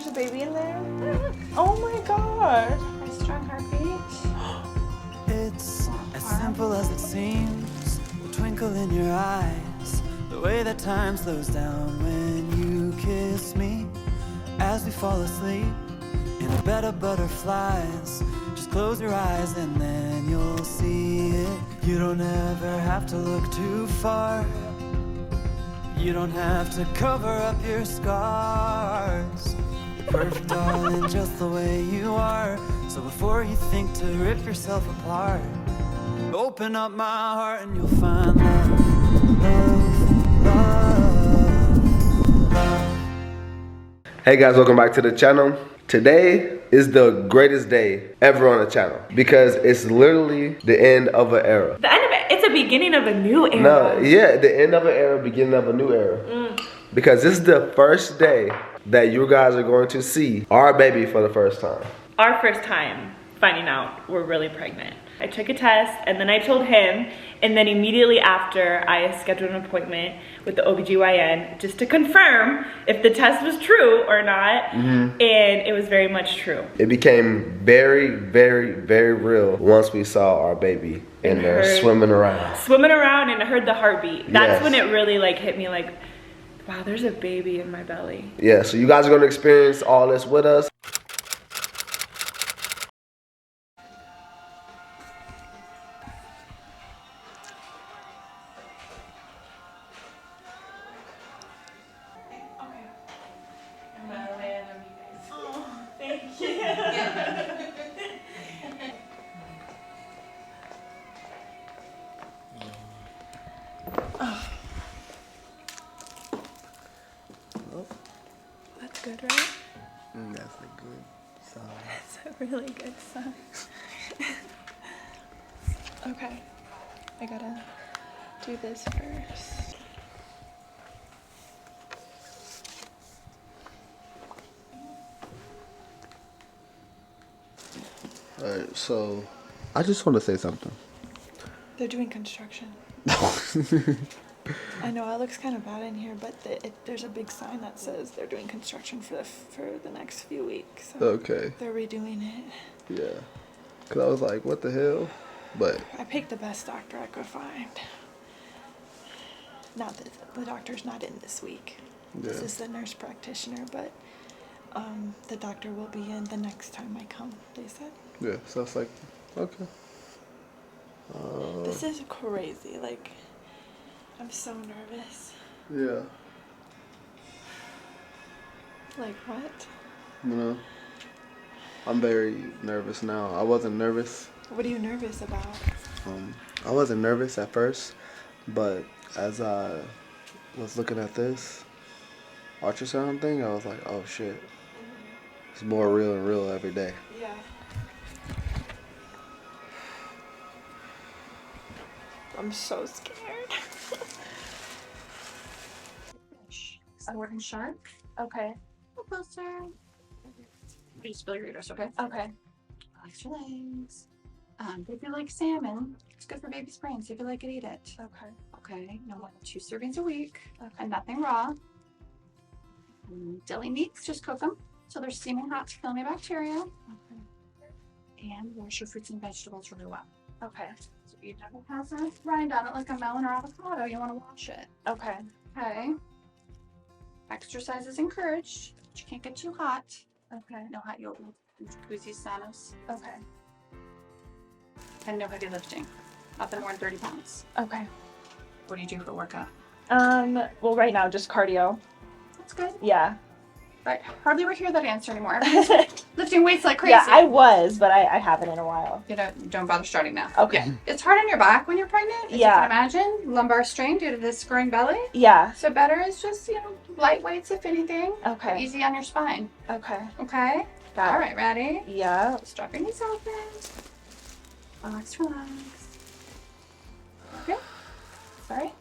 there's a baby in there? Oh my god. A strong heartbeat. It's as simple as it seems. The twinkle in your eyes, the way that time slows down when you kiss me. As we fall asleep in a bed of butterflies, just close your eyes and then you'll see it. You don't ever have to look too far. You don't have to cover up your scars. Perfect, darling, just the way you are. So before you think to rip yourself apart, open up my heart and you'll find love. Hey guys, welcome back to the channel. Today is the greatest day ever on the channel because it's literally the end of an era. The end of it, it's the beginning of a new era. No, yeah, the end of an era, beginning of a new era. Because this is the first day that you guys are going to see our baby for the first time. Our first time finding out we're really pregnant. I took a test and then I told him, and then immediately after I scheduled an appointment with the OBGYN just to confirm if the test was true or not, and it was very much true. It became very, very, very real once we saw our baby in there swimming around. Swimming around and I heard the heartbeat. That's Yes. when it really like hit me like, wow, there's a baby in my belly. Yeah, so you guys are going to experience all this with us. That's good, right? That's a good sign. That's a really good sign. Okay, I gotta do this first. Alright, so I just want to say something. They're doing construction. I know it looks kind of bad in here, but there's a big sign that says they're doing construction for the next few weeks. So Okay. they're redoing it. Yeah. Because I was like, what the hell? But I picked the best doctor I could find. Not that the doctor's not in this week. This Yeah. is the nurse practitioner, but the doctor will be in the next time I come, they said. yeah, so it's like, okay. This is crazy. Like, I'm so nervous. Yeah. Like, what? You know, I'm very nervous now. I wasn't nervous. What are you nervous about? I wasn't nervous at first, but as I was looking at this ultrasound thing, I was like, oh shit. It's more real and real every day. Yeah. I'm so scared. A wooden shark. Okay. Go closer. You just feel your uterus, okay? Okay. Relax your legs. If you like salmon, it's good for baby's brain. So if you like it, eat it. Okay. Okay. No more than 2 servings a week. Okay. And nothing raw. Deli meats, just cook them so they're steaming hot to kill any bacteria. Okay. And wash your fruits and vegetables really well. Okay. So even if it has a rind on it like a melon or avocado, you want to wash it. Okay. Okay. Exercise is encouraged, but you can't get too hot. Okay. No hot yoga, jacuzzi, saunas, Okay. and no heavy lifting. Nothing more than 30 pounds. Okay. What do you do for workout? Well, right now, just cardio. That's good. Yeah. Right. Hardly ever hear that answer anymore. Everyone's lifting weights like crazy. Yeah, I was, but I haven't in a while. You don't bother starting now. Okay. Yeah. It's hard on your back when you're pregnant, as Yeah. you can imagine. Lumbar strain due to this growing belly. Yeah. So better is just, light weights if anything. Okay. Easy on your spine. Okay. Okay? Got it. All right, ready? Yeah. Just drop your knees open. Relax, relax. Okay. Sorry?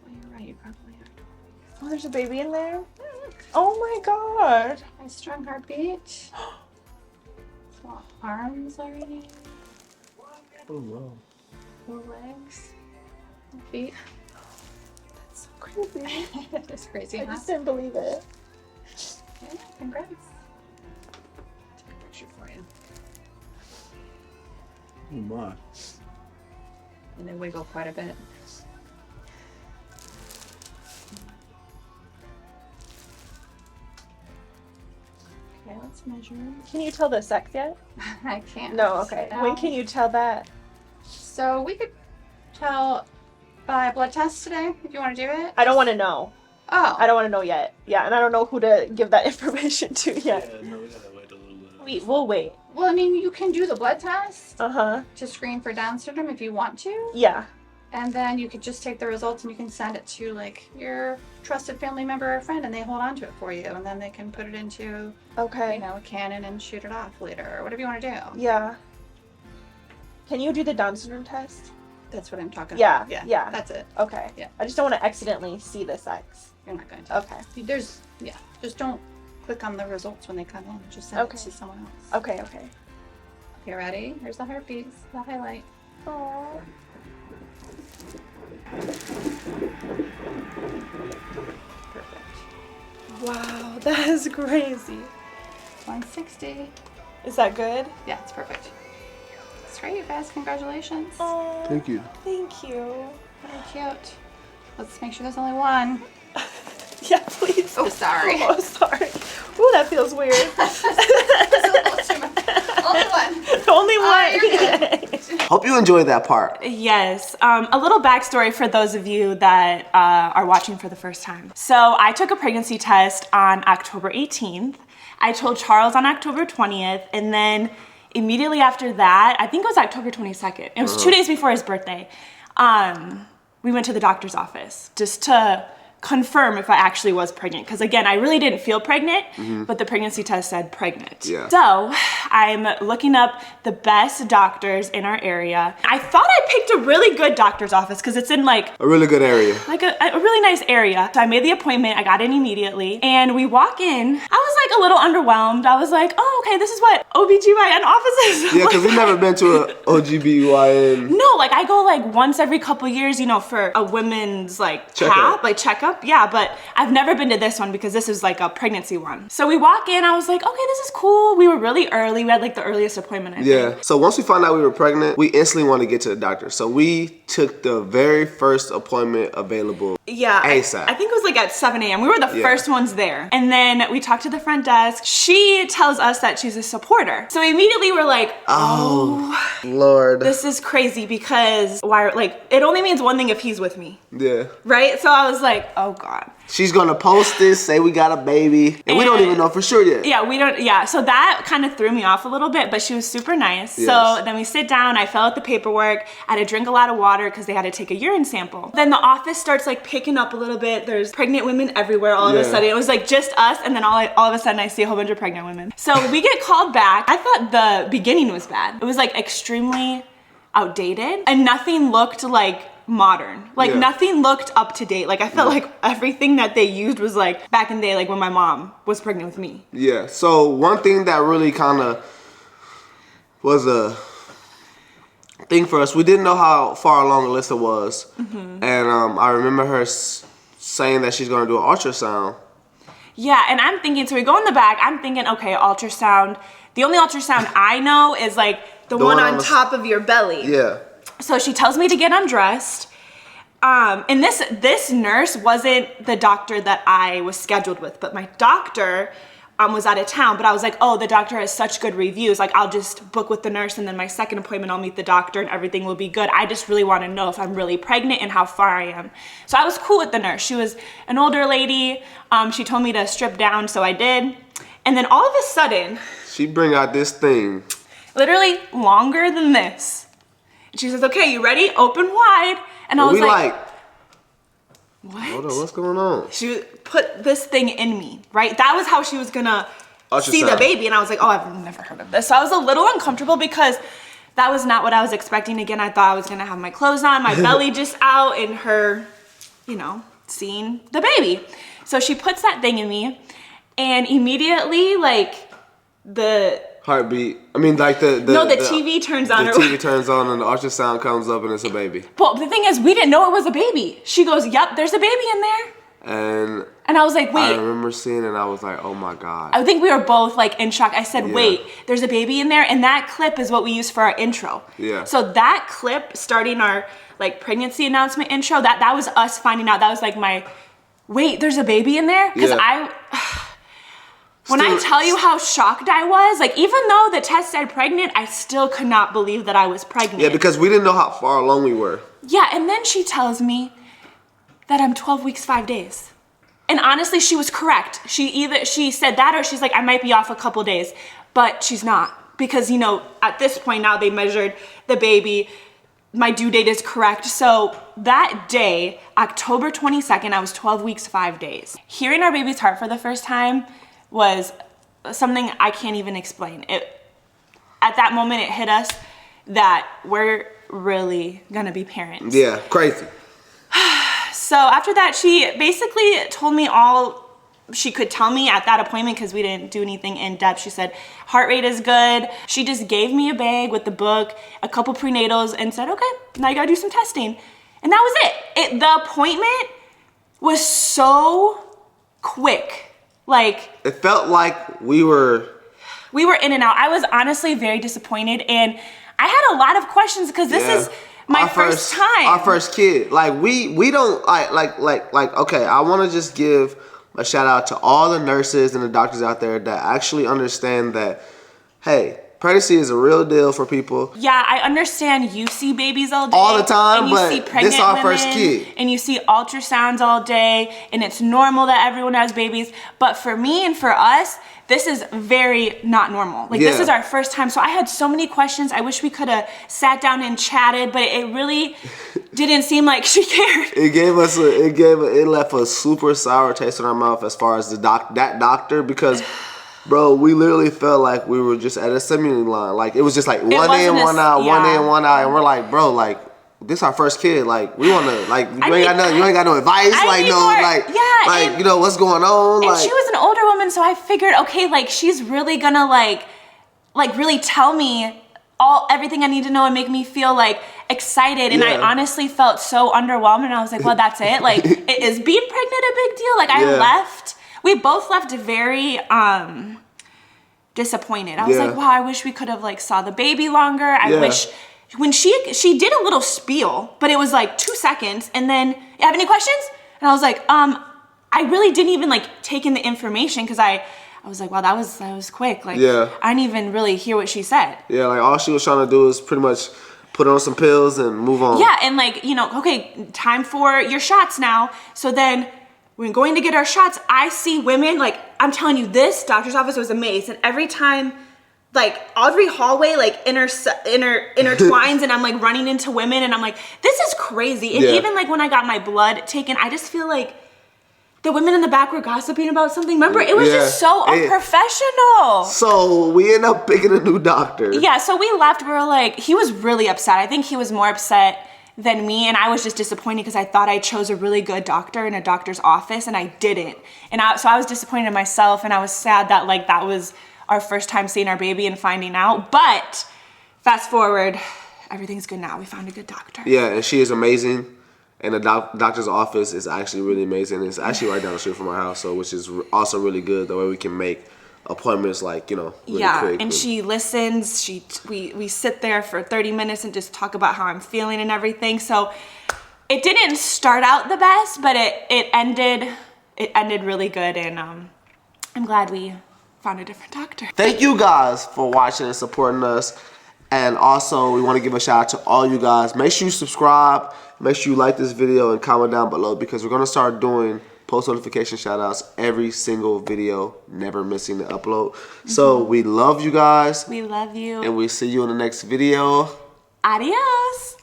Well, you're right. You probably are. Oh, there's a baby in there? Oh my god. Nice strong heartbeat. Small arms already. Oh wow. 4 legs. 4 feet. That's so crazy. It's crazy, I huh? just didn't believe it. Okay, congrats. Take a picture for you. Oh my. And they wiggle quite a bit. Okay, let's measure. Can you tell the sex yet? I can't. No, okay. No. When can you tell that? So we could tell by blood test today if you want to do it. I don't want to know. Oh. I don't want to know yet. Yeah, and I don't know who to give that information to yet. Yeah, no, we gotta wait a little bit. We'll wait. Well, I mean, you can do the blood test Uh-huh. to screen for Down syndrome if you want to. Yeah. And then you could just take the results and you can send it to like your trusted family member or friend and they hold on to it for you. And then they can put it into, Okay. you know, a cannon and shoot it off later or whatever you want to do. Yeah. Can you do the Down syndrome test? That's what I'm talking Yeah, about. yeah. That's it. Okay. Yeah. I just don't want to accidentally see the sex. You're not going to. Okay. Just don't click on the results when they come in. Just send Okay. it to someone else. Okay, okay. Okay, ready? Here's the heartbeats, the highlight. Aww. Perfect. Wow, that is crazy. 160. Is that good? Yeah, it's perfect. That's great, you guys. Congratulations. Oh, Thank you. thank you. Very cute. Let's make sure there's only one. Yeah, please. Oh, sorry. Oh, sorry. Ooh, that feels weird. Only one. Only one. You're good. Hope you enjoyed that part. Yes. A little backstory for those of you that are watching for the first time. So I took a pregnancy test on October 18th. I told Charles on October 20th, and then immediately after that, I think it was October 22nd. It was 2 days before his birthday. We went to the doctor's office just to confirm if I actually was pregnant. Because again, I really didn't feel pregnant, but the pregnancy test said pregnant. Yeah. So I'm looking up the best doctors in our area. I thought I picked a really good doctor's office because it's in like A really good area. a really nice area. So I made the appointment, I got in immediately, and we walk in. I was like a little underwhelmed. I was like, oh, okay, this is what OBGYN offices. Yeah, because we've never been to an OGBYN. No, like I go like once every couple years, you know, for a women's like checkup. Yeah, but I've never been to this one because this is like a pregnancy one. So we walk in, I was like, okay, this is cool. We were really early. We had like the earliest appointment, I think. Yeah. So once we found out we were pregnant, we instantly wanted to get to the doctor. So we took the very first appointment available. Yeah, ASAP. I think it was like at 7 a.m. We were the first ones there. And then we talked to the front desk. She tells us that she's a supporter. So immediately we're like, Oh, Lord. this is crazy because why, like, it only means one thing if he's with me, Yeah. right? So I was like, oh God. She's gonna post this, say we got a baby, and we don't even know for sure yet. Yeah, we don't, yeah. So that kind of threw me off a little bit, but she was super nice. Yes. So then we sit down, I fill out the paperwork, I had to drink a lot of water because they had to take a urine sample. Then the office starts like picking up a little bit. There's pregnant women everywhere all of a sudden. It was like just us, and then all of a sudden I see a whole bunch of pregnant women. So we get called back. I thought the beginning was bad. It was like extremely outdated and nothing looked like modern. Like nothing looked up to date. Like I felt like everything that they used was like back in the day, like when my mom was pregnant with me. Yeah. So one thing that really kind of was a thing for us, we didn't know how far along Alyssa was, and I remember her saying that she's gonna do an ultrasound. Yeah, and I'm thinking, so we go in the back, I'm thinking, okay, ultrasound. The only ultrasound I know is like the one on top of your belly. Yeah. So she tells me to get undressed. And this nurse wasn't the doctor that I was scheduled with, but my doctor was out of town. But I was like, oh, the doctor has such good reviews. Like I'll just book with the nurse and then my second appointment I'll meet the doctor and everything will be good. I just really want to know if I'm really pregnant and how far I am. So I was cool with the nurse. She was an older lady. She told me to strip down, so I did. And then all of a sudden, She bring out this thing. literally longer than this. And she says, okay, you ready? Open wide. And I was like, what? Hold on, what's going on? She put this thing in me, right? That was how she was gonna see the Ultrasound. baby. And I was like, oh, I've never heard of this. So I was a little uncomfortable because that was not what I was expecting. Again, I thought I was gonna have my clothes on, my belly just out, and her, you know, seeing the baby. So she puts that thing in me, and immediately, like, the Heartbeat. I mean, like the TV turns on. The TV turns on and the ultrasound comes up and it's a baby. Well, the thing is, we didn't know it was a baby. She goes, yep, there's a baby in there. And I was like, wait. I remember seeing it and I was like, oh my God. I think we were both like in shock. I said, wait, there's a baby in there. And that clip is what we use for our intro. Yeah. So that clip starting our like pregnancy announcement intro, that was us finding out. That was like my, wait, there's a baby in there? Because when I tell you how shocked I was, like even though the test said pregnant, I still could not believe that I was pregnant. Yeah, because we didn't know how far along we were. Yeah, and then she tells me that I'm 12 weeks, 5 days. And honestly, she was correct. She said that or she's like, I might be off a couple days, but she's not. Because, you know, at this point now they measured the baby. My due date is correct. So that day, October 22nd, I was 12 weeks, 5 days. Hearing our baby's heart for the first time was something I can't even explain. At that moment, it hit us that we're really gonna be parents. Yeah, crazy. So after that, she basically told me all she could tell me at that appointment because we didn't do anything in depth. She said, heart rate is good. She just gave me a bag with the book, a couple prenatals, and said, okay, now you gotta do some testing. And that was it. The appointment was so quick. Like, it felt like we were in and out. I was honestly very disappointed, and I had a lot of questions because this is my first time. Our first kid. Like we don't like okay, I want to just give a shout out to all the nurses and the doctors out there that actually understand that, hey, pregnancy is a real deal for people. Yeah, I understand you see babies all day. All the time, and you but see pregnant this our women, first kid. And you see ultrasounds all day, and it's normal that everyone has babies. But for me and for us, this is very not normal. Like this is our first time. So I had so many questions. I wish we could have sat down and chatted, but it really didn't seem like she cared. It left a super sour taste in our mouth as far as that doctor, because bro, we literally felt like we were just at a assembly line. Like it was just like one in, one out, one in, one out, and we're like, bro, like this is our first kid. Like we want to, like you ain't got no advice, like no, like you know what's going on. And she was an older woman, so I figured, okay, like she's really gonna like really tell me everything I need to know and make me feel like excited. And I honestly felt so underwhelmed, and I was like, well, that's it. Like, is being pregnant a big deal? Like I left. We both left very disappointed. I was like, wow, I wish we could have like saw the baby longer. I wish when she did a little spiel, but it was like 2 seconds, and then, you have any questions? And I was like, I really didn't even like take in the information because I was like, wow, that was quick. Like, I didn't even really hear what she said. Yeah, like all she was trying to do is pretty much put on some pills and move on. Yeah, and like, you know, okay, time for your shots now. So then when going to get our shots, I see women, like, I'm telling you, this doctor's office was amazed. And every time, like, every hallway, like, intertwines, and I'm, like, running into women, and I'm like, this is crazy. And even, like, when I got my blood taken, I just feel like the women in the back were gossiping about something. Remember? It was just so unprofessional. So we ended up picking a new doctor. Yeah, so we left. We were like, he was really upset. I think he was more upset than me, and I was just disappointed because I thought I chose a really good doctor in a doctor's office, and I didn't. And so I was disappointed in myself, and I was sad that like that was our first time seeing our baby and finding out. But fast forward, everything's good now. We found a good doctor. Yeah, and she is amazing, and the doctor's office is actually really amazing. It's actually right down the street from our house, so which is also really good. The way we can make appointments, like, you know, really quick. And she listens. We sit there for 30 minutes and just talk about how I'm feeling and everything. So it didn't start out the best, but it ended really good, and I'm glad we found a different doctor. Thank you guys for watching and supporting us. And also, we want to give a shout out to all you guys. Make sure you subscribe. Make sure you like this video and comment down below, because we're going to start doing post notification shout outs every single video, never missing the upload. So we love you guys. We love you. And we'll see you in the next video. Adios.